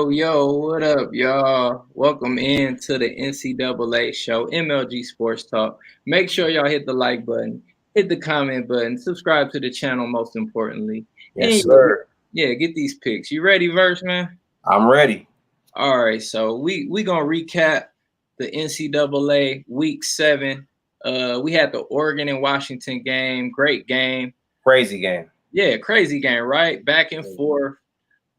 Yo, what up, y'all? Welcome in to the NCAA show, MLG Sports Talk. Make sure y'all hit the like button, hit the comment button, subscribe to the channel, most importantly. Yes, And sir. yeah, get these picks. You ready, Verse, man? I'm ready. All right, so we gonna recap the NCAA Week 7. We had the Oregon and Washington game. Great game. Crazy game. Yeah, crazy game, right? Back and forth.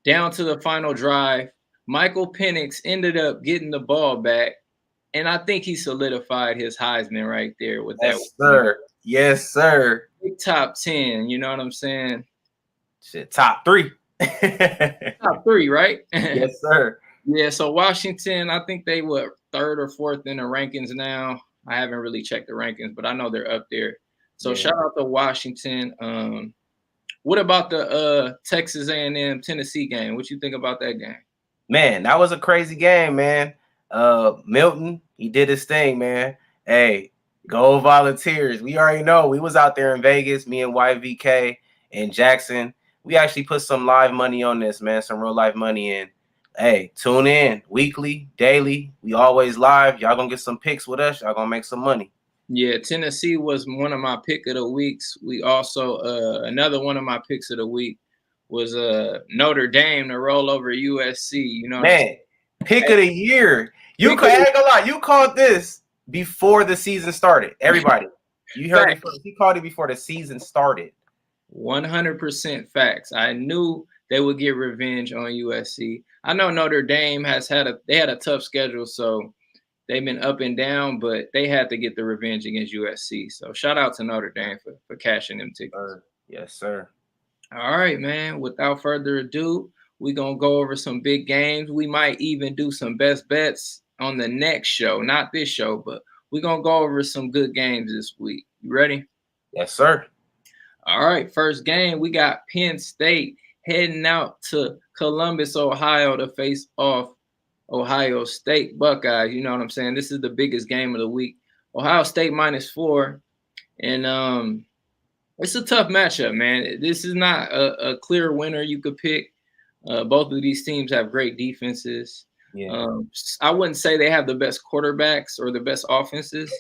Down to the final drive. Michael Penix ended up getting the ball back, and I think he solidified his Heisman right there with that. Yes, sir. Yes, sir. Big top 10, you know what I'm saying? Shit, top 3. Top 3, right? Yes, sir. Yeah, so Washington, I think they were third or fourth in the rankings now. I haven't really checked the rankings, but I know they're up there. So shout out to Washington. What about the Texas A&M Tennessee game? What you think about that game? Man, that was a crazy game, man. Milton, he did his thing, man. Hey, go Volunteers. We already know. We was out there in Vegas, me and YVK and Jackson. We actually put some live money on this, man, some real life money in. Hey, tune in weekly, daily. We always live. Y'all gonna get some picks with us. Y'all gonna make some money. Yeah, Tennessee was one of my pick of the weeks. We also another one of my picks of the week was Notre Dame to roll over USC. You know, man, pick of the year. You ain't gonna lie. You called this before the season started. Everybody, you heard it. He called it before the season started. 100% facts. I knew they would get revenge on USC. I know Notre Dame had a tough schedule, so they've been up and down, but they had to get the revenge against USC. So shout out to Notre Dame for cashing them tickets. Yes, sir. All right, man. Without further ado, we're going to go over some big games. We might even do some best bets on the next show. Not this show, but we're going to go over some good games this week. You ready? Yes, sir. All right. First game, we got Penn State heading out to Columbus, Ohio to face off Ohio State Buckeyes. You know what I'm saying? This is the biggest game of the week. Ohio State -4. And it's a tough matchup, man. This is not a clear winner you could pick. Both of these teams have great defenses. Yeah. I wouldn't say they have the best quarterbacks or the best offenses.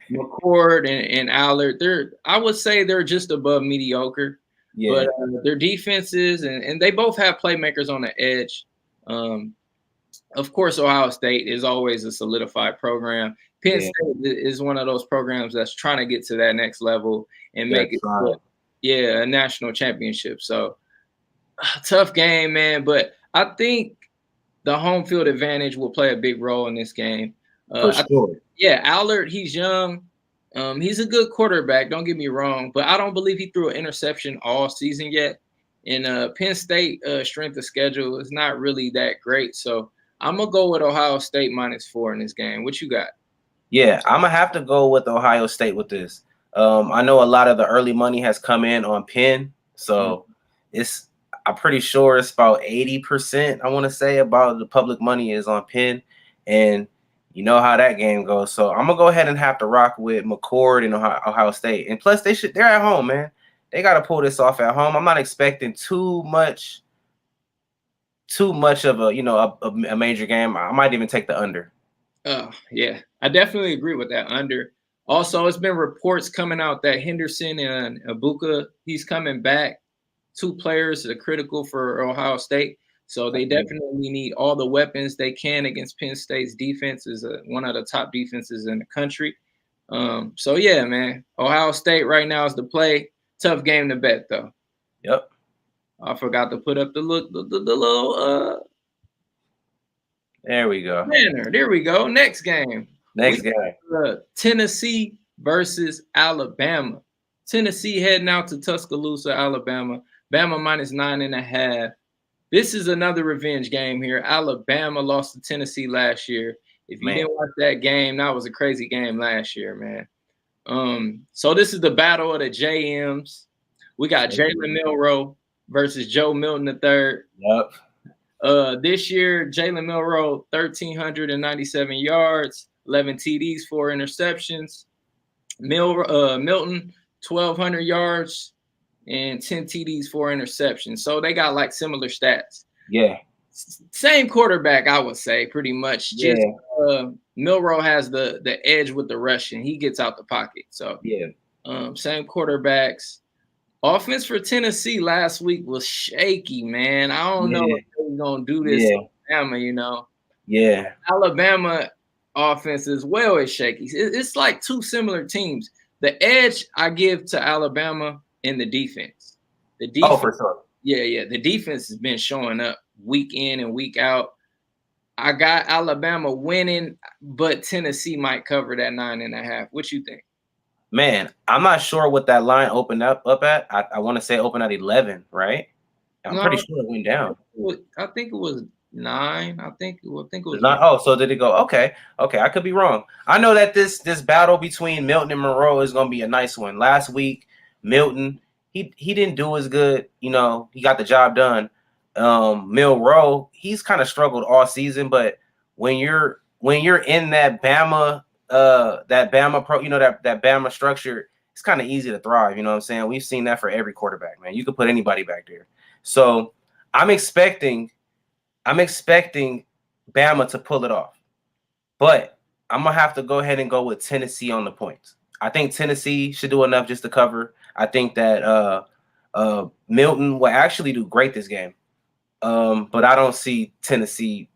McCord and Allard, I would say they're just above mediocre. Yeah. But their defenses, and they both have playmakers on the edge. Of course, Ohio State is always a solidified program. Penn State is one of those programs that's trying to get to that next level and make it, a national championship. So, tough game, man. But I think the home field advantage will play a big role in this game. For sure. Allard, he's young. He's a good quarterback, don't get me wrong, but I don't believe he threw an interception all season yet. And Penn State strength of schedule is not really that great. So I'm going to go with Ohio State -4 in this game. What you got? Yeah, I'm going to have to go with Ohio State with this. I know a lot of the early money has come in on Penn. So I'm pretty sure it's about 80%, I want to say, about the public money is on Penn. And you know how that game goes. So I'm going to go ahead and have to rock with McCord and Ohio State. And plus, they're at home, man. They got to pull this off at home. I'm not expecting too much of a major game. I might even take the under. Oh, yeah. I definitely agree with that under. Also, it's been reports coming out that Henderson and Ibuka, he's coming back. 2 players are critical for Ohio State. So they definitely need all the weapons they can against Penn State's defense. Is one of the top defenses in the country. So, yeah, man. Ohio State right now is the play. Tough game to bet, though. Yep. I forgot to put up the little there we go. banner. There we go. Next game. Tennessee versus Alabama. Tennessee heading out to Tuscaloosa, Alabama. Bama -9.5. This is another revenge game here. Alabama lost to Tennessee last year. If you didn't watch that game, that was a crazy game last year, man. So this is the battle of the JMs. We got Jalen Milroe versus Joe Milton III. Yep. This year, Jalen Milroe, 1,397 yards, 11 TDs, 4 interceptions. Milton, 1,200 yards and 10 TDs, 4 interceptions. So they got like similar stats. Yeah. Same quarterback, I would say, pretty much. Yeah. Just Milroe has the edge with the rushing. He gets out the pocket. So yeah, same quarterbacks. Offense for Tennessee last week was shaky, man. I don't know if they're gonna do this in Alabama, you know. Yeah. Alabama offense as well is shaky. It's like two similar teams. The edge I give to Alabama in the defense. The defense, oh, for sure. Yeah. The defense has been showing up week in and week out. I got Alabama winning, but Tennessee might cover that 9.5. What you think? Man, I'm not sure what that line opened up at. I want to say open at 11, right? I'm pretty sure it went down. I think it was 9. I think it was not. Oh, so did it go? Okay. I could be wrong. I know that this battle between Milton and Monroe is going to be a nice one. Last week, Milton he didn't do as good. You know, he got the job done. Monroe, he's kind of struggled all season, but when you're in that Bama pro, you know, that Bama structure, it's kind of easy to thrive. You know what I'm saying? We've seen that for every quarterback, man. You could put anybody back there. So I'm expecting Bama to pull it off, but I'm gonna have to go ahead and go with Tennessee on the points. I think Tennessee should do enough just to cover. I think that Milton will actually do great this game, but I don't see Tennessee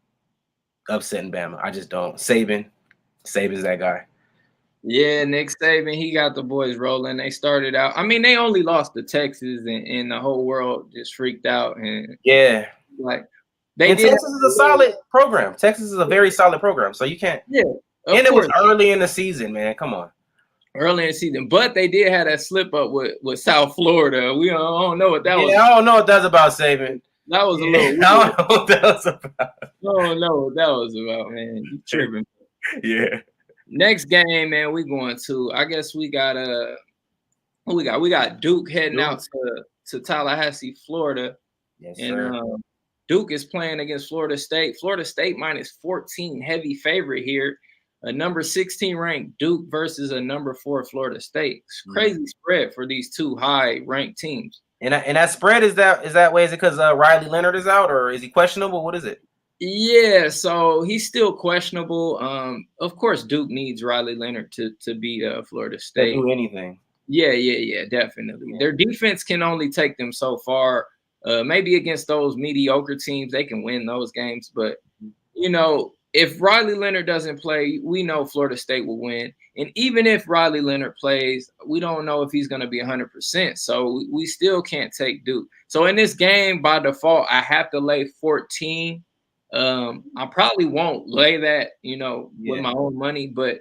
upsetting Bama. I just don't. Saban's that guy. Yeah, Nick Saban, he got the boys rolling. They started out. I mean, they only lost to Texas, and the whole world just freaked out. And like Texas is a solid program. Texas is a very solid program. So you can't. Yeah, and it was early in the season, man. Come on. Early in the season, but they did have that slip up with South Florida. We don't know what that was. Yeah, I don't know what that's about, Saban. That was a little. I don't know what that was about. I don't know what that was about, man. You tripping? Yeah. Next game, man, we going to. I guess we got we got Duke heading out to Tallahassee, Florida. Yes, sir. And Duke is playing against Florida State. Florida State minus 14, heavy favorite here. A number 16 ranked Duke versus a number 4 Florida State. It's crazy spread for these two high ranked teams. And that spread is that way? Is it because Riley Leonard is out, or is he questionable? What is it? Yeah, so he's still questionable. Of course, Duke needs Riley Leonard to beat Florida State. Do anything. Yeah, definitely. Their defense can only take them so far. Maybe against those mediocre teams, they can win those games. But, you know, if Riley Leonard doesn't play, we know Florida State will win. And even if Riley Leonard plays, we don't know if he's going to be 100%. So we still can't take Duke. So in this game, by default, I have to lay 14. I probably won't lay that, you know, with my own money, but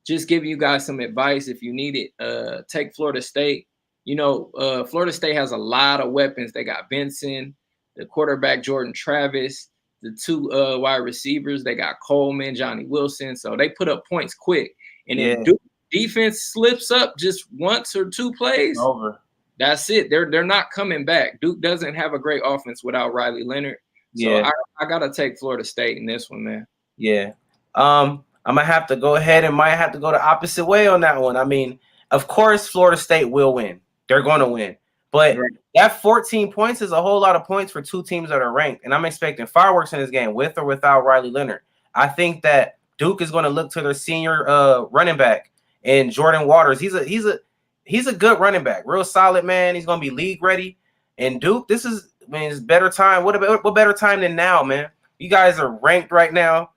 just give you guys some advice if you need it. Take Florida State. You know, Florida State has a lot of weapons. They got Benson, the quarterback Jordan Travis, the two wide receivers. They got Coleman, Johnny Wilson. So they put up points quick. And if Duke defense slips up just once or two plays, over. That's it. They're not coming back. Duke doesn't have a great offense without Riley Leonard. So I gotta take Florida State in this one, man. Yeah. I'm gonna have to go ahead and might have to go the opposite way on that one. I mean, of course, Florida State will win. They're gonna win. But that 14 points is a whole lot of points for two teams that are ranked. And I'm expecting fireworks in this game with or without Riley Leonard. I think that Duke is gonna look to their senior running back and Jordan Waters. He's a good running back, real solid, man. He's gonna be league ready. And Duke, this is it's better time. What better time than now, man? You guys are ranked right now.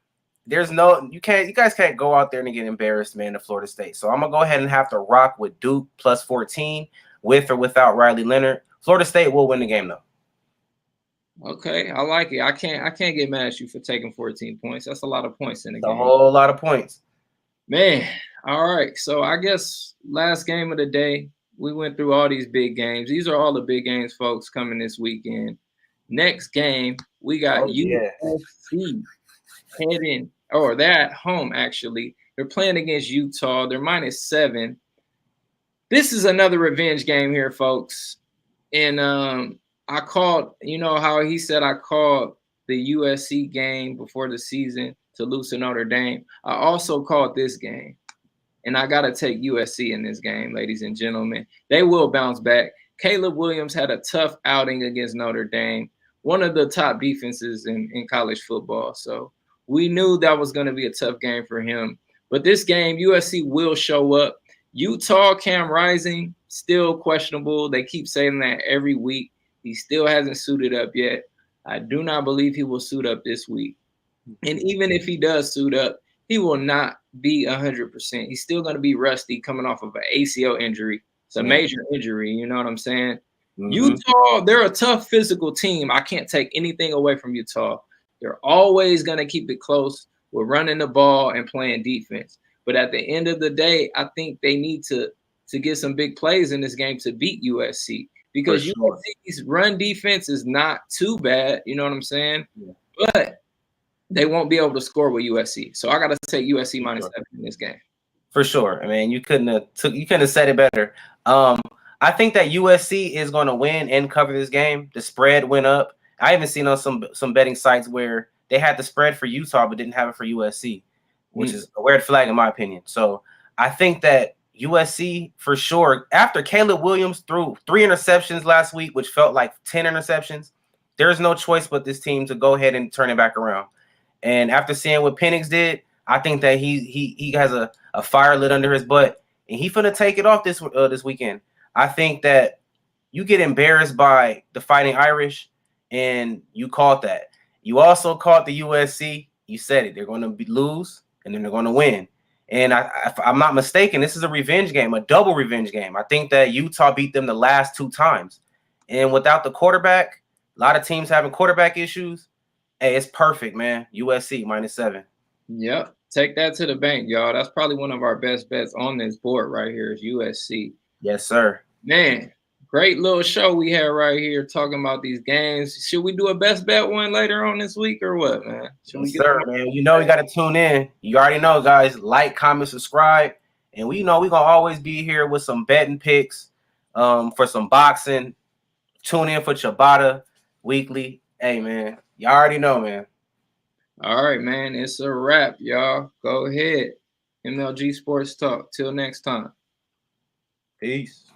There's no you guys can't go out there and get embarrassed, man, to Florida State. So I'm gonna go ahead and have to rock with Duke plus 14 with or without Riley Leonard. Florida State will win the game though. Okay, I like it. I can't get mad at you for taking 14 points. That's a lot of points in the game. A whole lot of points. Man, all right. So I guess last game of the day. We went through all these big games. These are all the big games, folks, coming this weekend. Next game, we got USC heading, or they're at home, actually. They're playing against Utah. They're minus 7. This is another revenge game here, folks. And I called, you know how he said I called the USC game before the season to lose to Notre Dame. I also called this game. And I got to take USC in this game, ladies and gentlemen. They will bounce back. Caleb Williams had a tough outing against Notre Dame. one of the top defenses in college football. So we knew that was going to be a tough game for him. But this game, USC will show up. Utah, Cam Rising, still questionable. They keep saying that every week. He still hasn't suited up yet. I do not believe he will suit up this week. And even if he does suit up, he will not be 100%. He's still going to be rusty coming off of an ACL injury. It's a major injury. You know what I'm saying? Utah, they're a tough physical team. I can't take anything away from Utah. They're always going to keep it close with running the ball and playing defense. But at the end of the day, I think they need to get some big plays in this game to beat USC because USC's run defense is not too bad. You know what I'm saying? Yeah. But they won't be able to score with USC. So I got to take USC -7 in this game. For sure. I mean, you couldn't have said it better. I think that USC is going to win and cover this game. The spread went up. I even seen on some betting sites where they had the spread for Utah but didn't have it for USC, which is a weird flag in my opinion. So I think that USC for sure, after Caleb Williams threw 3 interceptions last week, which felt like 10 interceptions, there's no choice but this team to go ahead and turn it back around. And after seeing what Penix did, I think that he has a fire lit under his butt, and he's finna take it off this weekend. I think that you get embarrassed by the Fighting Irish, and you caught that. You also caught the USC. You said it. They're going to lose, and then they're going to win. And if I'm not mistaken, this is a revenge game, a double revenge game. I think that Utah beat them the last 2 times. And without the quarterback, a lot of teams having quarterback issues. Hey, it's perfect, man. USC -7. Yep. Take that to the bank, y'all. That's probably one of our best bets on this board right here is USC. Yes, sir. Man, great little show we had right here talking about these games. Should we do a best bet one later on this week or what, man? Yes, sir, man. You know you got to tune in. You already know, guys. Like, comment, subscribe. And we know we're going to always be here with some betting picks for some boxing. Tune in for Ciabatta weekly. Hey, man. You already know, man. All right, man. It's a wrap, y'all. Go ahead. MLG Sports Talk. Till next time. Peace.